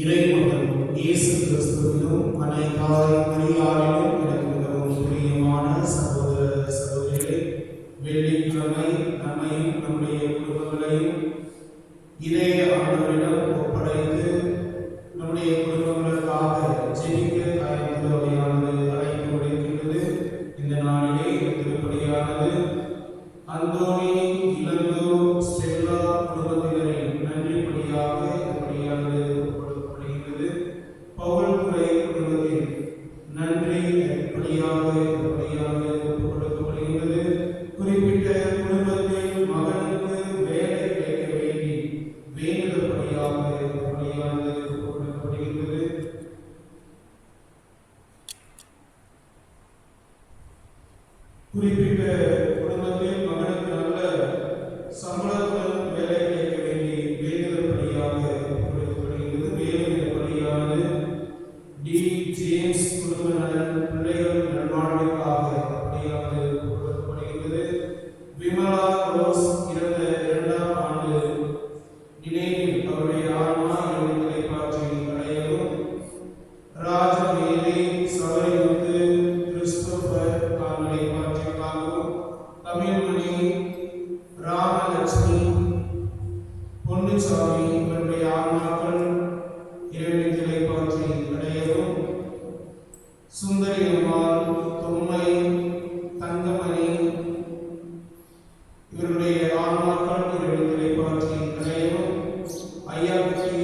இறைமகன் இயேசு கிறிஸ்துவிலும் அனைத்தாய் மரியாதையும் எனக்கு மிகவும் பிரியமான சகோதர சகோதரிகளே, வெள்ளிக்கிழமை நம்மையும் நம்முடைய குடும்பங்களையும் இதே ஆண்டவரிடம் ஒப்படைத்து நம்முடைய குடும்பங்களுக்காக ஜெபிக்க அவையானது அழைப்பு விடுக்கின்றது. இந்த நாளிலே திருப்பலியானது அந்தோனி, இளங்கோ, ஸ்டெல்லா குடும்பத்தினரின் நன்றி பலியாக இப்படியானது கொடுக்கப்படுகிறது. பவுல் துறை குடும்பத்தின் நன்றி பலியாக கொடுக்கப்படுகிறது. குறிப்பிட்ட குடும்பத்தில் மகனுக்கு வேலை கிடைக்க வேண்டி வேண்டுதல் பலியாக இப்படியானது கொடுக்கப்படுகிறது. குறிப்பிட்ட குடும்பத்தில் மகனுக்கு நல்ல சம்பளத்துடன் வேலை கிடைக்க வேண்டி வேண்டுதல் பலியாக கொடுக்கப்படுகிறது. வேலை பலியானது டி. ஜேம்ஸ் குடும்ப நலன் பிள்ளைகள் நல்வாழ்வுக்காக பலியாக கொடுக்கப்படுகிறது. விமலா ரோஸ் இறந்த 2ஆம் ஆண்டு நினைவில் அவருடைய ஆன்மா இறைவனை காட்சி அடையவும், ராஜமேரி சபரிமுத்து கிறிஸ்தோபர் கால்நடை காட்சிக்காகவும், தமிழ்மணி ராமலட்சுமி பொன்னுசாமி இவருடைய ஆன்மாக்கள் இறைவனை காட்சி அடையவும், சுந்தரி அம்மாள், தொம்மை, தங்கமணி இவருடைய ஆன்மாக்கள் இறைவனை காட்சி அடையவும், ஐயாபட்டி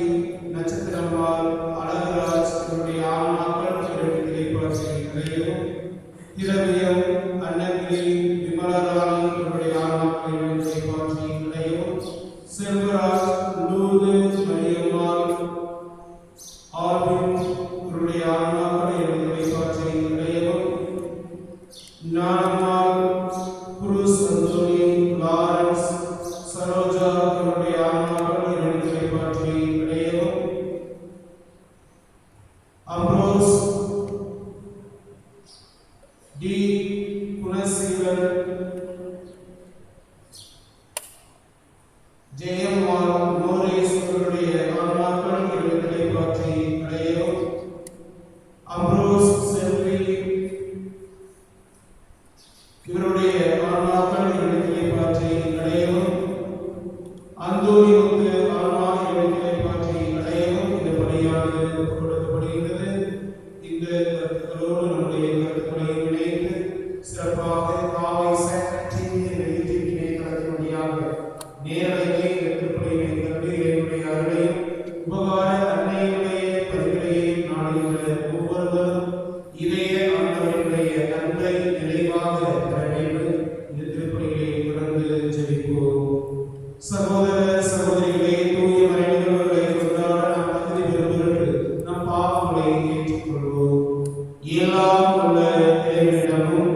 நட்சத்திரம்மாள், அழகராஜ் இவருடைய ஆன்மாக்கள் இறைவனை காட்சி அடையவும், திரவியம் அன்னகிரி விமலராணி இவருடைய ஆன்மாக்கள் இறைவனை காட்சி அடையவும், செல்வராஜ், லூது, மரியம்மாள், ஆர்வின் இவருடைய ஆன்மாக்கள் இறைவனை காட்சி அடையவும், ஞானம்மாள், குருஸ் அந்தோனி, லாரன்ஸ், சரோஜா இவருடைய ஆன்மாக்கள் இறைவனை காட்சி அடையவும், அம்ரோஸ், டி. குணசீலன், ஜெயம்மாள், மோரேஸ் இவருடைய ஆன்மாக்கள் இறைவனை காட்சி அடையவும், அம்ரோஸ் செல்வி இவருடைய ஆன்மாக்கள் இறைவனை காட்சி அடையவும், அந்தோனி முத்து ஆன்மா இறைவனை காட்சி அடையவும் இந்த பலியானது கொடுக்கப்படுகிறது. இந்த கருத்துக்களோடு நம்முடைய கருத்துக்களை இணைத்து சிறப்பாக காவை செக்ரட்டரி இணையதளத்தினுடையாக நேரடியாக கருத்துக்களை கண்டு இறைவனுடைய அருளையும் உபகார அன்னையுடைய பரிந்துரையை நாடுகின்ற ஒவ்வொருவரும் இதய ஆண்டவருடைய அன்பை நிறைவாக பெற வேண்டும். இந்த திருப்பலியை தொடர்ந்து ஜெபிப்போம். சகோதர சகோதரிகளே, தூய மறைநிகழ்வுகளை கொண்டாட நாம் தகுதி பெறுவதற்கு நம் பாவங்களை ஏற்றுக்கொள்வோம். எல்லாம் உள்ள இறைவனிடமும்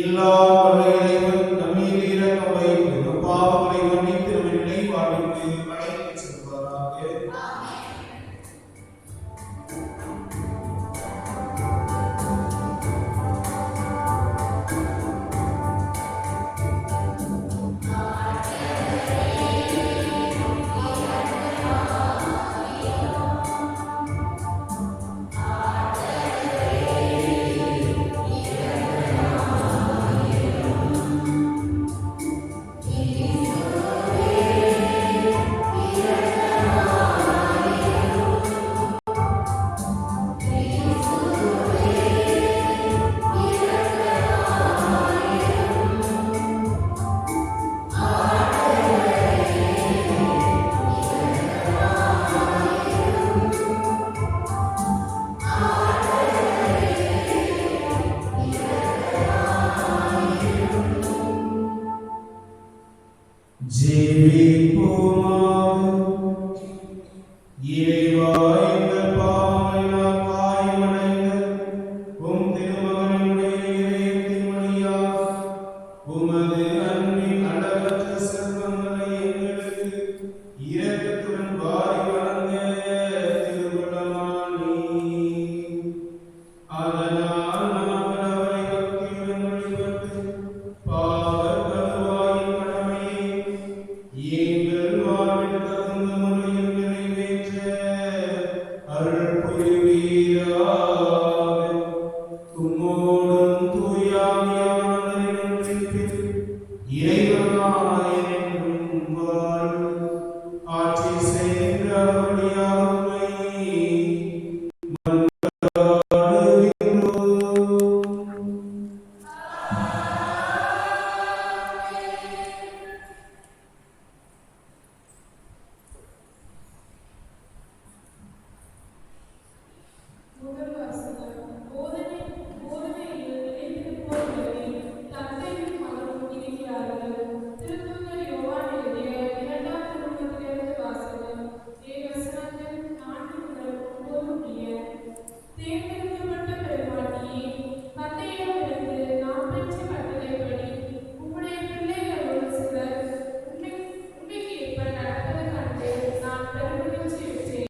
எல்லா இறைவன் நம்மீது இரக்கம் வைத்து நம் பாவங்களை மன்னித்து நம்மை நிலைவாழ்வுக்கு அழைத்துச் செல்வாராக. உமது அன்பின் அளவற்ற செல்வங்களை எங்களுக்கு இரக்கத்துடன் வாரி வழங்க திருவுளமானீ. அதனால் நாங்கள் அவரை பக்தியுடன் வழிபட்டு பாவ கழுவாயின் கடமையை எங்கள் வாழ்வில் தகுந்த முறையில் நிறைவேற்ற அருள் புரிவீராக. உம்மோடும் தூயாவியானவரின் ஒன்றிப்பில் இறைவனாய் என்றும் வாழ்ந்து ஆட்சி செய்கின்றபடியாக உம்மை முதல் வாசகம். போதனையில் நிலைத்திருப்போர்களை தந்தையும் மகனும் இருக்கிறார்கள். திருத்தூதர் யோவான் எழுதிய 2ஆம் திருமுகத்திலிருந்து வாசகம். வசனங்கள் 4 முதல் 9 முடிய. தேர்ந்தெடுக்கப்பட்ட பெருமாட்டியே, தந்தையிடமிருந்து நாம் பெற்ற கட்டளைப்படி உம்முடைய பிள்ளைகளுள் சிலர் உண்மைக்கு ஏற்ப நடப்பது கண்டு நான் பெருமகிழ்ச்சி பெற்றேன்.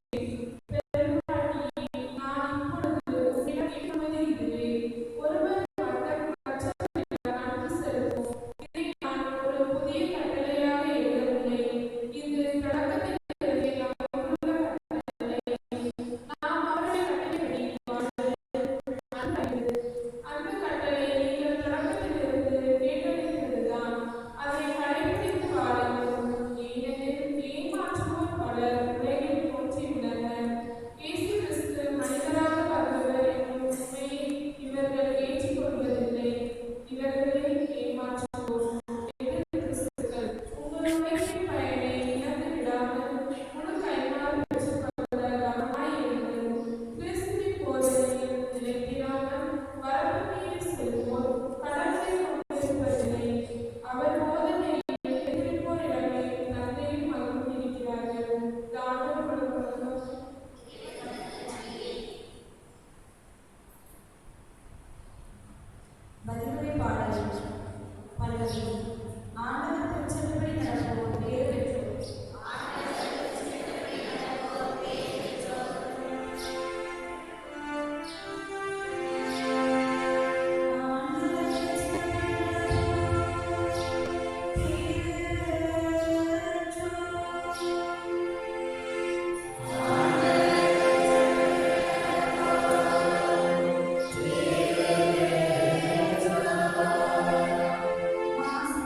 பதிலுரை பாடல் பல்லவி. ஆண்டவர் திருச்சபைப்படி நடப்போர் பேறு பெற்றோர். மாசு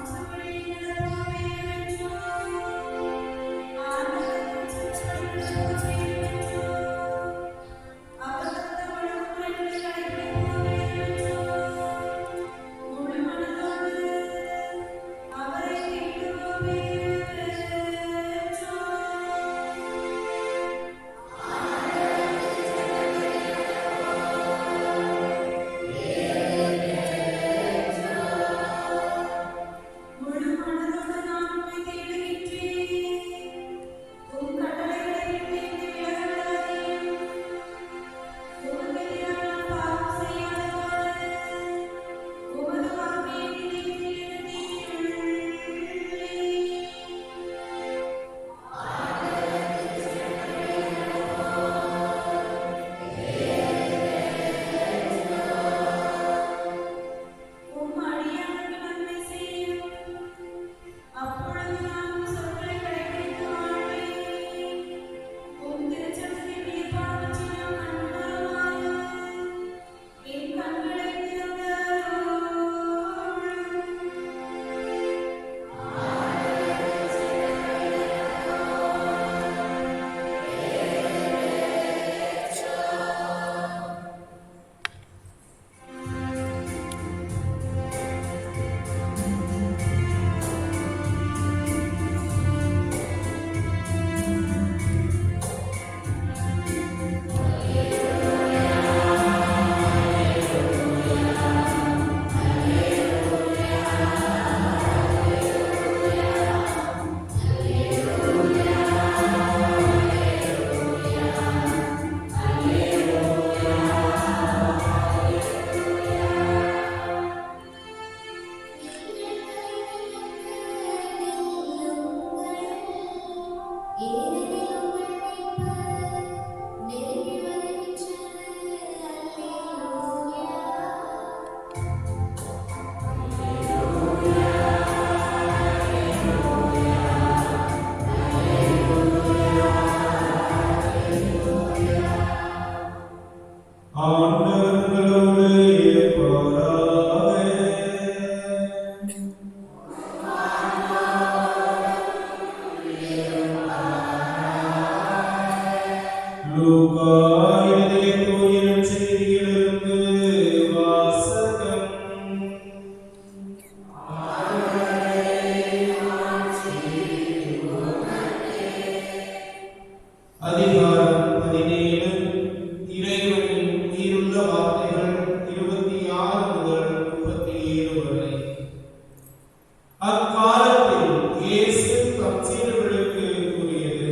அக்காலத்தில் இயேசு தம் சீடர்களுக்கு கூறியது,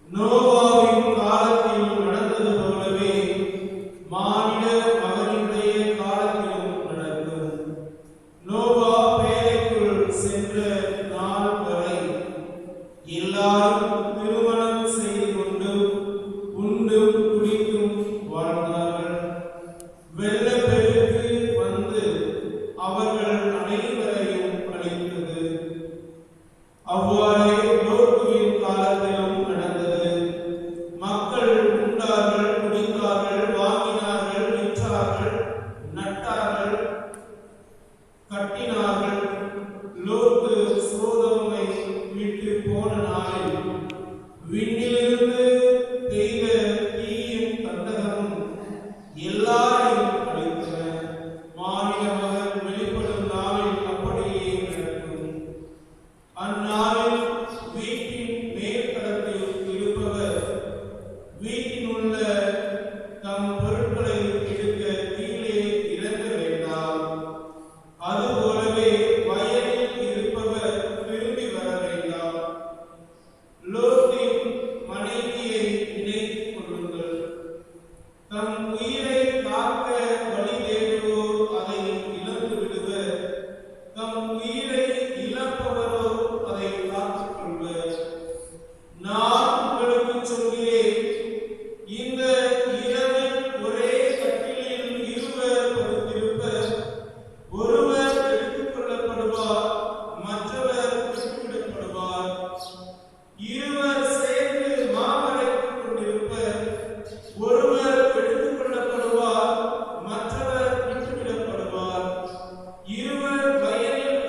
நோவாவின் காலத்தில் நடந்தது போலவே மானிட மகனுடைய காலத்திலும் நடக்கும். நோவா பேழைக்குள் சென்ற நாள் வரை எல்லாரும் திருமணம் செய்து கொண்டு உண்டும் குடித்தும் வாழ்ந்தார்கள். வெள்ளப்பெருக்கு வந்து அவர்கள் அனைவரையும் அழித்தது. அவ்வாறே லோத்துவின் காலத்திலும் நடந்தது. மக்கள் உண்டார்கள், குடித்தார்கள், வாங்கினார்கள், விற்றார்கள், நட்டார்கள், கட்டினார்கள். லோத்து சோதோமை விட்டு போன நாளில் விண்ணிலிருந்து பெய்த தீயும் கந்தகமும் எல்லாரையும் அழித்தன. மானிட மகன் வெளிப்படும் நாளில் அப்படியே நடக்கும். அந்நாளில் வீட்டின் மேற்தளத்தில் இருப்பவர் வீட்டில் உள்ள தம் பொருட்களை எடுக்க கீழே இறங்க வேண்டாம். அதுபோலவே வயலில் இருப்பவர் திரும்பி வர வேண்டாம். லோத்தின் மனைவியை நினைத்துக் கொள்ளுங்கள். தம் உயிரை காக்க வழி தேடுவோர் அதை இழந்து விடுவர். தம் உயிரை இழப்பவரோ அதை காத்துக் கொள்வர். நான் உங்களுக்கு சொல்கிறேன், இந்த இரவில் ஒரே கட்டிலில் இருவர் படுத்திருப்பர். ஒருவர் எடுத்துக் கொள்ளப்படுவார், மற்றவர் விட்டுவிடப்படுவார். இருவர் சேர்ந்து மாவரைத்துக் கொண்டிருப்பர். ஒருவர் எடுத்துக் கொள்ளப்படுவார், மற்றவர் விட்டுவிடப்படுவார். இருவர் வயலில்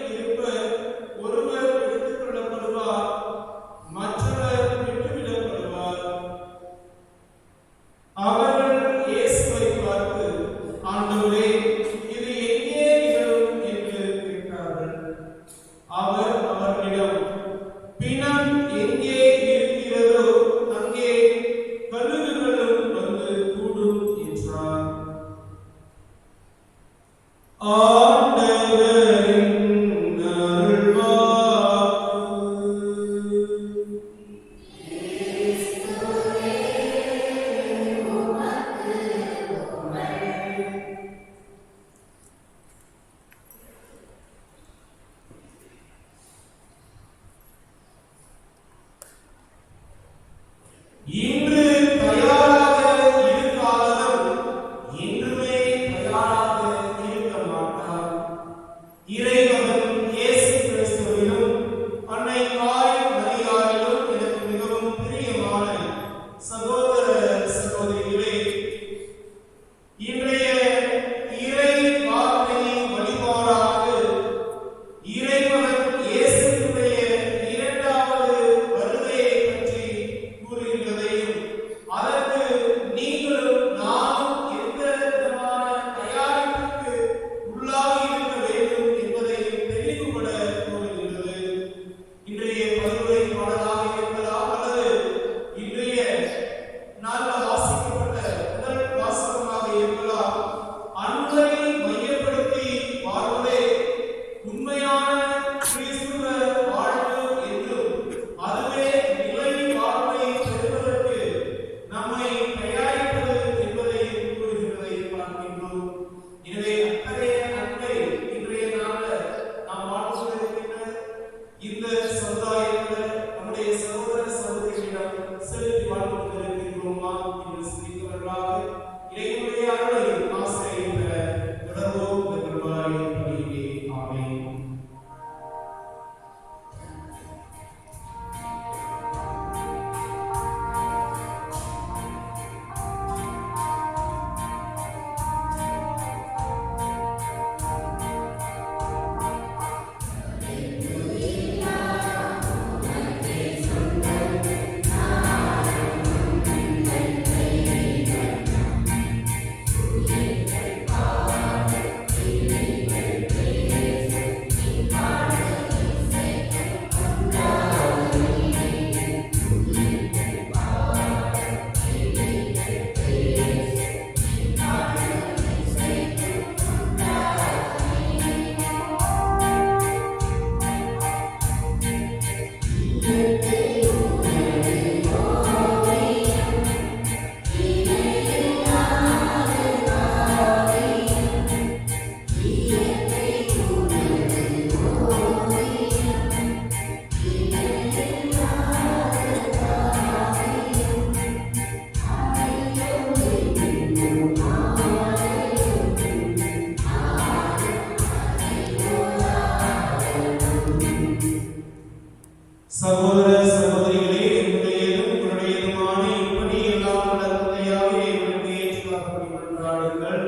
சகோதர சகோதரிகளே, என்னுடையதும் உங்களுடையதுமான இப்படி எல்லாம் நடத்தையாக இவருக்கு ஏற்றுக்காக மன்றாடுங்கள்.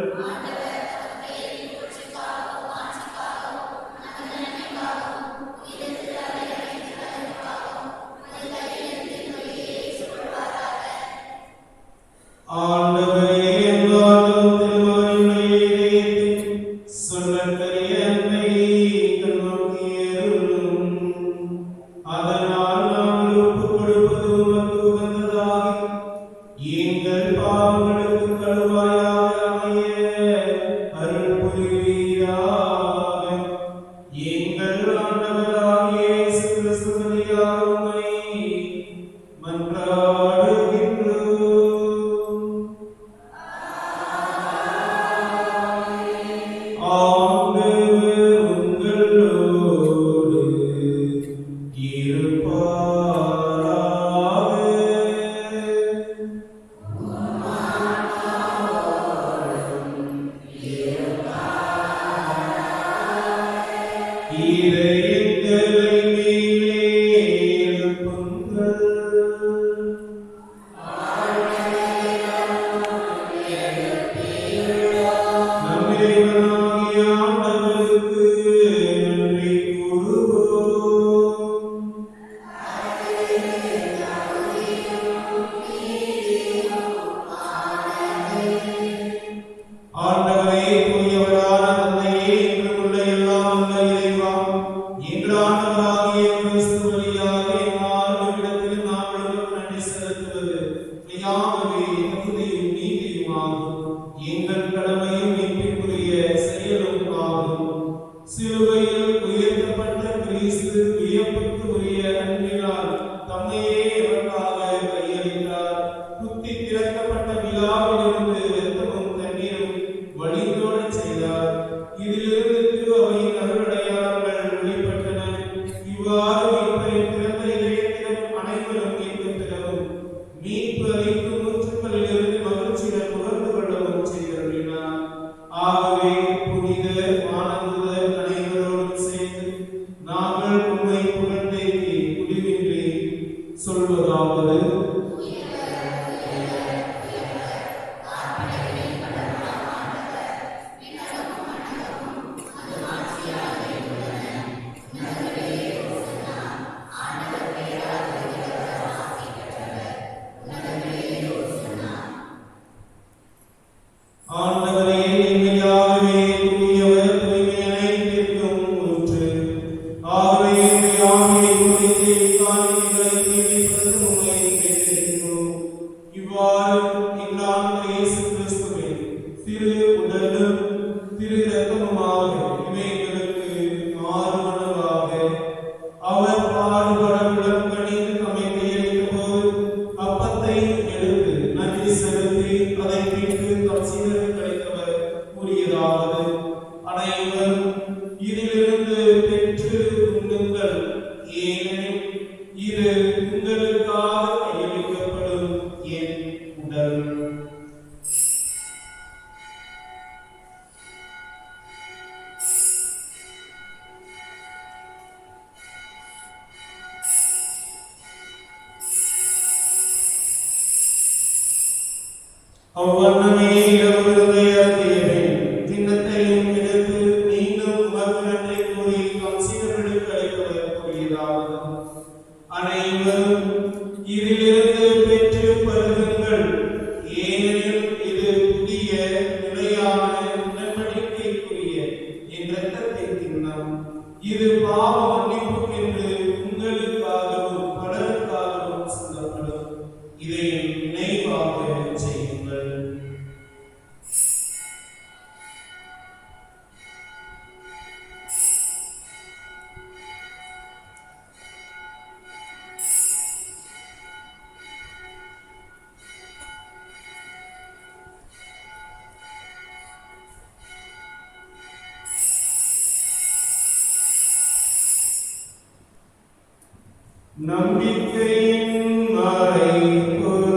ஆண்டவரே, என்னாலும் திருமகனுடைய இதயத்தின் சொல்லற்கரிய அன்பை கண்ணோக்கியருளும். அதனால் நாங்கள் ஒப்புக் கொடுப்பது உமக்கு உகந்ததாகி எங்கள் பாவங்களுக்கு கழுவாயாக அமைய அருள் புரிவீராக. எங்கள் ஆண்டவராகிய இயேசு கிறிஸ்து வழியாக உம்மை மன்றாடுகின்றோம். ஆண்டவர் உங்களோடு இருப்பாராக. இதயங்களை மேலே எழுப்புங்கள். நம் இறைவனாகிய ஆண்டவருக்கு நன்றி கூறுவோம். ஆண்டவரே, தூயவரான தந்தையே, எங்களுள்ள எல்லாம் வல்ல இறைவா, எங்கள் ஆண்டவராகிய கிறிஸ்து வழியாக எம்மாறும் நாங்கள் நன்றி செலுத்துவது மெய்யாகவே தகுதியும் நீதியுமாகும். எங்கள் கடமையும் மீட்பிற்குரிய செயலும் ஆகும். சிலுவையில் உயர்த்தப்பட்ட கிறிஸ்து வியப்புக்கு உரிய அன்பினால் தம்மையே எமக்காக கையளித்தார். குத்தி திறக்கப்பட்ட விழாவிலிருந்து இரத்தமும் தண்ணீரும் வழிந்தோடச் செய்தார். இதிலிருந்து திருவையின் அருளடையாளங்கள் வெளிப்பட்டன. இவ்வாறு மீட்பரின் திறந்த இதயத்திலும் அனைவரும் மீட்பு பெறவும் மீட்பு அளிக்கும் முற்றுக்களிலிருந்து மகிழ்ச்சியுடன் உணர்ந்து கொள்ளவும் செய்தருளினார். ஆகவே புனித ஆனந்தர் அனைவரோடும் சேர்ந்து நாங்கள் உம்மை புகழ்ந்தேத்தி முடிவின்றி சொல்வதாவது: ஆண்டவரே, மெய்யாகவே தூயவர், தூய்மை அனைத்திற்கும் ஊற்று. ஆகவே எம்மை ஆவியை பொழிந்து இக்காணிக்கைகளை தூய்மைப்படுத்த உம்மை வேண்டுகின்றோம். இவ்வாறு எங்கள் ஆண்டவர் இயேசு கிறிஸ்துவின் திரு உடலும் திரு இரத்தமுமாக இவை எங்களுக்கு மாறுவனவாக. அவர் பாடுபட உடல் கணிந்து தம்மை கையளித்த போது அப்பத்தை எடுத்து நன்றி செலுத்தி அதை பிட்டு தம் சீடருக்கு அளித்தவர் கூறியதாவது: அனைவரும் இதிலிருந்து பெற்று உண்ணுங்கள், ஏனெனில் இது உங்களுக்காக கையளிக்கப்படும் என் உடல். அவ்வண்ணமே இரவிருந்தை அருந்திய பின் கிண்ணத்தையும் எடுத்து மீண்டும் உமக்கு நன்றி கூறி தம் சீடர்களுக்கு அளித்தவர் கூறியதாவது: அனைவரும் இதிலிருந்து பெற்று பருகுங்கள், ஏனெனில் இது புதிய நிலையான உடன்படிக்கைக்குரிய என் இரத்தத்தின் கிண்ணம். இது பாவ மன்னிப்புக்கென்று உங்களுக்காகவும் பலருக்காகவும் சிந்தப்படும். இதை நினைவாக செய்யுங்கள். நம்பிக்கையின் மறைபொருள்.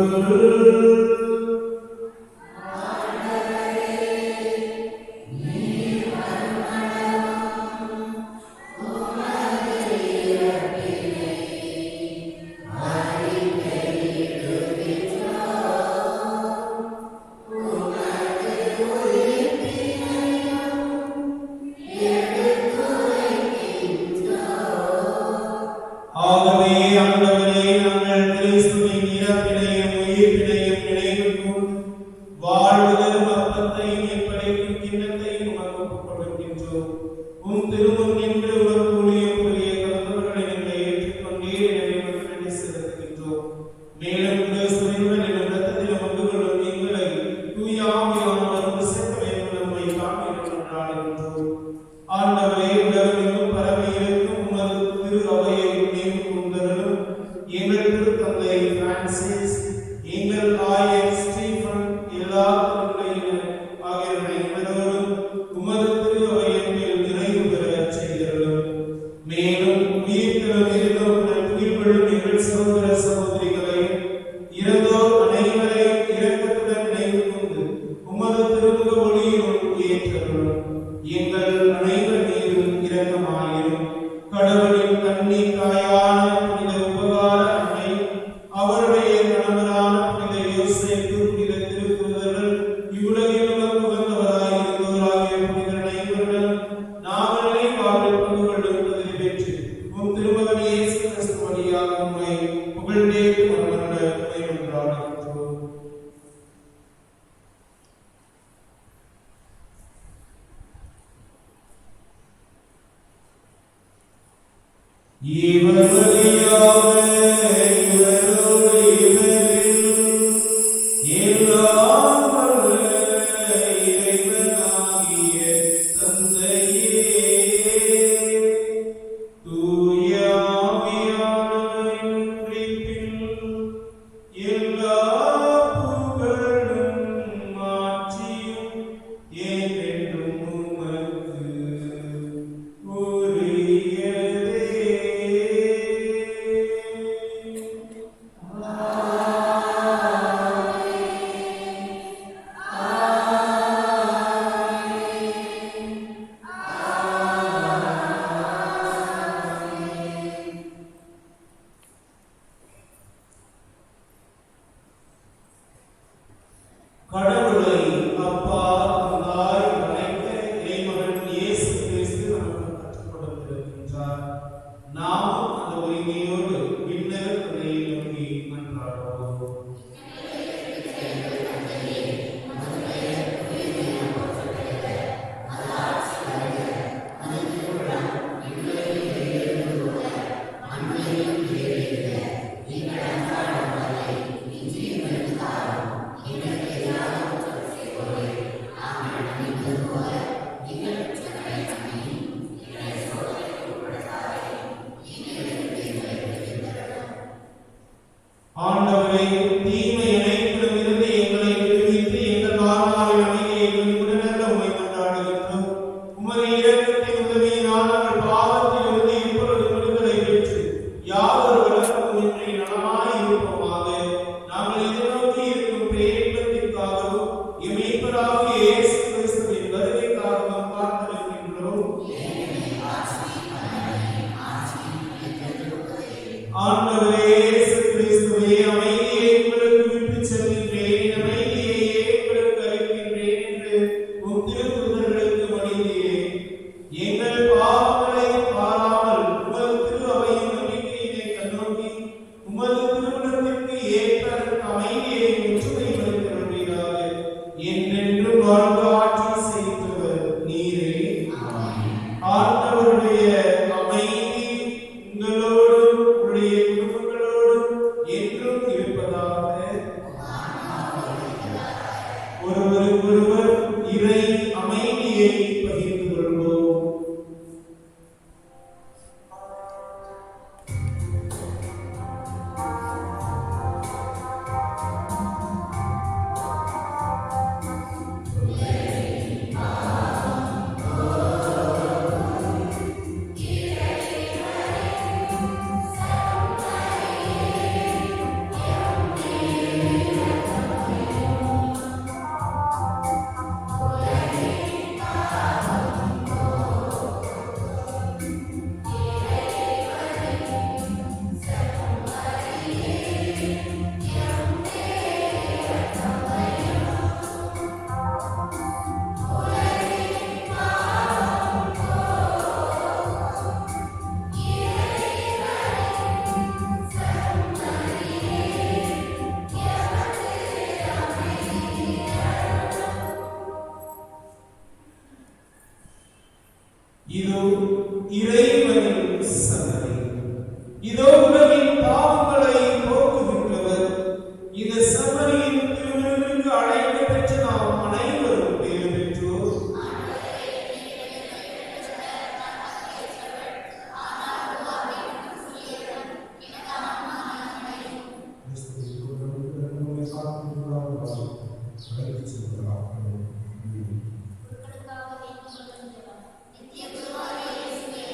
கடவுளின் கன்னி தாயான புனித உபகார அன்னை, அவருடைய கணவரான புனித யோசேப்பு, புனித திருத்தூதர்கள், இவ்வுலகில் உகந்தவராய் இருந்தோராகிய புனிதர் அனைவருடன் நாங்கள் நினைவாழ்வில் பங்கு கொள்ளும் தகுதி பெற்று உம் திருமகன் இயேசு கிறிஸ்து வழியாக உம்மை புகழ்ந்தேத்து மரண உண்மை ஒன்றாடுகின்றோம். இவர் வழியாக இவரோடு இவரில் எல்லாம் வல்ல இறைவனாகிய தந்தையே, தூய ஆவியானவரின் ஒன்றிப்பில் எல்லா புகழும் மாட்சியும் என்றென்றும் உமக்கு உரியதே. கடவுளை அப்பா தந்தாய் அழைக்க இறைமகன் இயேசு கிறிஸ்து நமக்கு கற்றுக் கொடுத்திருக்கின்றார். நாமும் அந்த உரிமையோடு விண்ணகத் துறையை நோக்கி மன்றாடுவோம். ஆண்டவரே, தீமை அனைத்திலுமிருந்து எங்களை விடுவித்து எங்கள் வாழ்நாளில் அமைதியை உடனல்ல உம்மை கொண்டாடுகின்றோம். உமது இரக்கத்தின் உதவியினால் நாங்கள் பாவத்திலிருந்து இப்பொழுது விடுதலை பெற்று யாதொரு இன்றி நலமாய் இருப்போமாக. நாங்கள் எதிர்நோக்கி இருக்கும் பேரின்பத்திற்காகவும் எம் மீட்பராகிய இயேசு கிறிஸ்துவின் வருகைக்காகவும் காத்திருக்கின்றோம். ஆண்டவரே இயேசு கிறிஸ்துவே, அமைதியை உங்களுக்கு விட்டுச் செல்கின்றேன், அமைதியை உங்களுக்கு அளிக்கின்றேன் என்று உம் திருத்தூதர்களுக்கு மொழிந்தீரே. எங்கள் பாவங்களை பாராமல் உமது திரு அவையின் நம்பிக்கையினை கண்ணோக்கி உமது திருவுளத்திற்கு ஏற்ப அமைதியை முற்றுமைப்படுத்துவீராக. என்றென்றும் வாழ்ந்து ஆட்சி செய்தவர் நீரே. ஆண்டவருடைய அமைதி உங்களோடும் உங்களுடைய குடும்பங்களோடும் என்றும் இருப்பதாக. ஒருவருக்கொருவர் இறை அமைதியை பகிர்ந்து கொள்வோம். இதோ இறைவனின் சன்னதி, இதோ உலகின் பாவங்களை போக்குகின்றவர். இந்த சன்னதியின் திருவிருந்துக்கு அழைக்க பெற்ற நாம் அனைவரும் பேறு பெற்றோர். நித்திய குருவாகிய இயேசுவே,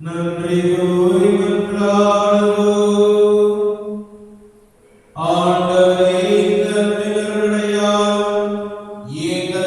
நன்றி கூறி மன்றாடுவோம். ஆண்டவரே, இந்த நிகழ்வுடையால் இந்த